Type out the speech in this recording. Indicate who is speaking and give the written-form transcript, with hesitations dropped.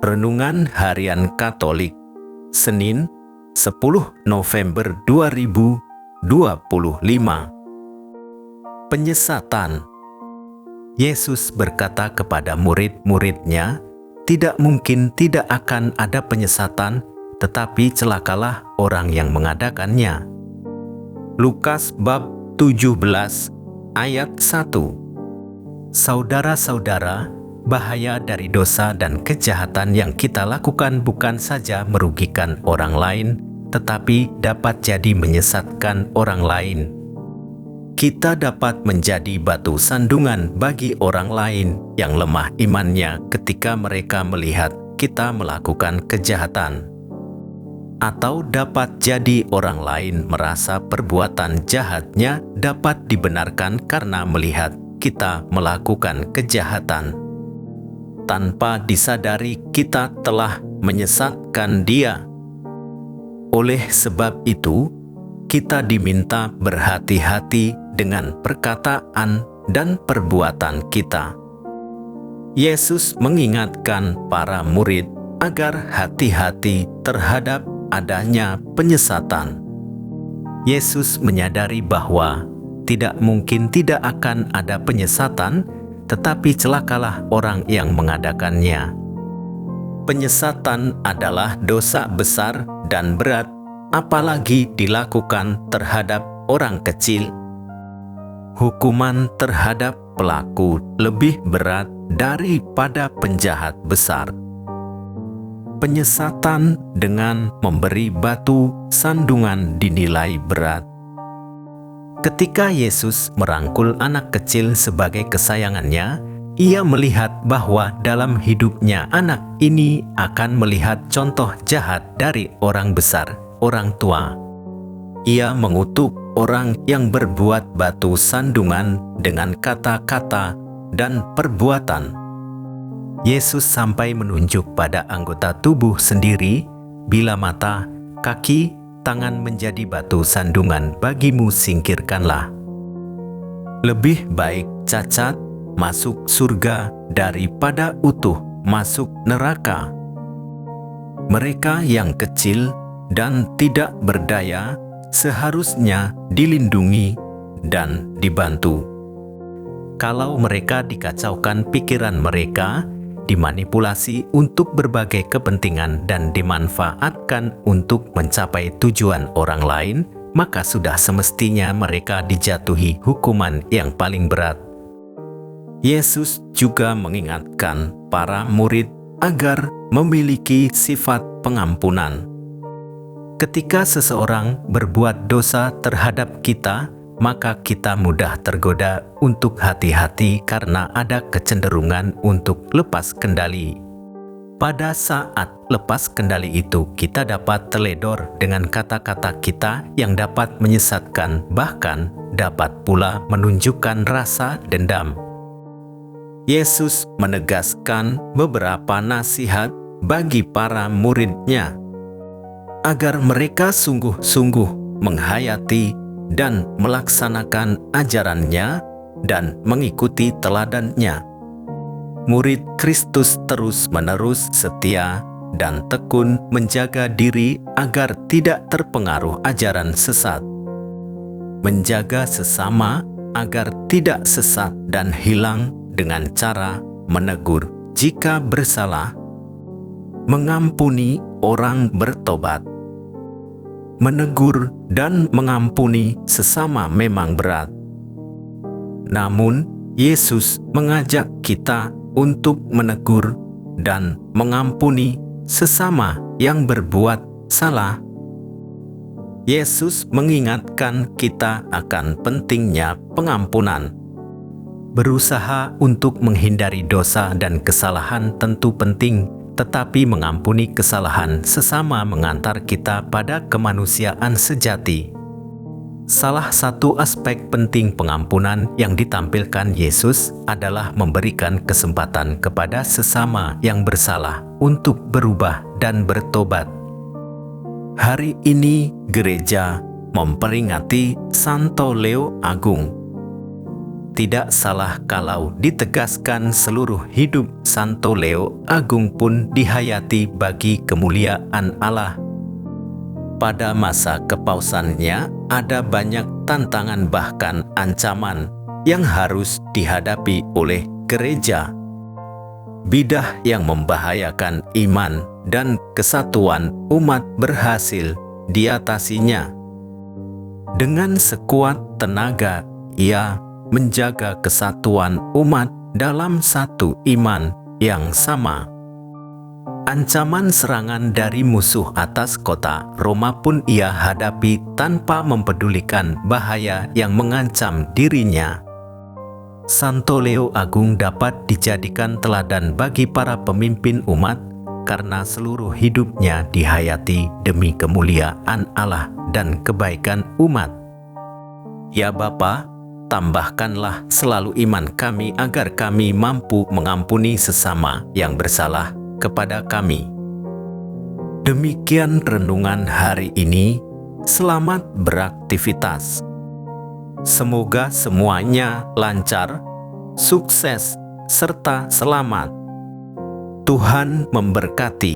Speaker 1: Renungan Harian Katolik, Senin, 10 November 2025. Penyesatan. Yesus berkata kepada murid-muridnya, tidak mungkin tidak akan ada penyesatan, tetapi celakalah orang yang mengadakannya. Lukas bab 17 ayat 1. Saudara-saudara, bahaya dari dosa dan kejahatan yang kita lakukan bukan saja merugikan orang lain, tetapi dapat jadi menyesatkan orang lain. Kita dapat menjadi batu sandungan bagi orang lain yang lemah imannya ketika mereka melihat kita melakukan kejahatan. Atau dapat jadi orang lain merasa perbuatan jahatnya dapat dibenarkan karena melihat kita melakukan kejahatan. Tanpa disadari kita telah menyesatkan dia. Oleh sebab itu, kita diminta berhati-hati dengan perkataan dan perbuatan kita. Yesus mengingatkan para murid agar hati-hati terhadap adanya penyesatan. Yesus menyadari bahwa tidak mungkin tidak akan ada penyesatan, tetapi celakalah orang yang mengadakannya. Penyesatan adalah dosa besar dan berat, apalagi dilakukan terhadap orang kecil. Hukuman terhadap pelaku lebih berat daripada penjahat besar. Penyesatan dengan memberi batu sandungan dinilai berat. Ketika Yesus merangkul anak kecil sebagai kesayangannya, ia melihat bahwa dalam hidupnya anak ini akan melihat contoh jahat dari orang besar, orang tua. Ia mengutuk orang yang berbuat batu sandungan dengan kata-kata dan perbuatan. Yesus sampai menunjuk pada anggota tubuh sendiri, bila mata, kaki, tangan menjadi batu sandungan bagimu, singkirkanlah. Lebih baik cacat masuk surga daripada utuh masuk neraka. Mereka yang kecil dan tidak berdaya seharusnya dilindungi dan dibantu. Kalau mereka dikacaukan pikiran mereka, dimanipulasi untuk berbagai kepentingan dan dimanfaatkan untuk mencapai tujuan orang lain, maka sudah semestinya mereka dijatuhi hukuman yang paling berat. Yesus juga mengingatkan para murid agar memiliki sifat pengampunan. Ketika seseorang berbuat dosa terhadap kita, maka kita mudah tergoda untuk hati-hati karena ada kecenderungan untuk lepas kendali. Pada saat lepas kendali itu, kita dapat teledor dengan kata-kata kita yang dapat menyesatkan, bahkan dapat pula menunjukkan rasa dendam. Yesus menegaskan beberapa nasihat bagi para murid-Nya agar mereka sungguh-sungguh menghayati dan melaksanakan ajarannya dan mengikuti teladannya. Murid Kristus terus-menerus setia dan tekun menjaga diri agar tidak terpengaruh ajaran sesat. Menjaga sesama agar tidak sesat dan hilang dengan cara menegur jika bersalah, mengampuni orang bertobat. Menegur dan mengampuni sesama memang berat. Namun, Yesus mengajak kita untuk menegur dan mengampuni sesama yang berbuat salah. Yesus mengingatkan kita akan pentingnya pengampunan. Berusaha untuk menghindari dosa dan kesalahan tentu penting, tetapi mengampuni kesalahan sesama mengantar kita pada kemanusiaan sejati. Salah satu aspek penting pengampunan yang ditampilkan Yesus adalah memberikan kesempatan kepada sesama yang bersalah untuk berubah dan bertobat. Hari ini gereja memperingati Santo Leo Agung. tidak salah kalau ditegaskan seluruh hidup Santo Leo Agung pun dihayati bagi kemuliaan Allah. Pada masa kepausannya ada banyak tantangan bahkan ancaman yang harus dihadapi oleh gereja. Bidah yang membahayakan iman dan kesatuan umat berhasil diatasinya. Dengan sekuat tenaga, ia menjaga kesatuan umat dalam satu iman yang sama. Ancaman serangan dari musuh atas kota Roma pun ia hadapi tanpa mempedulikan bahaya yang mengancam dirinya. Santo Leo Agung dapat dijadikan teladan bagi para pemimpin umat karena seluruh hidupnya dihayati demi kemuliaan Allah dan kebaikan umat. Ya Bapa, tambahkanlah selalu iman kami agar kami mampu mengampuni sesama yang bersalah kepada kami. Demikian renungan hari ini. Selamat beraktivitas. Semoga semuanya lancar, sukses, serta selamat. Tuhan memberkati.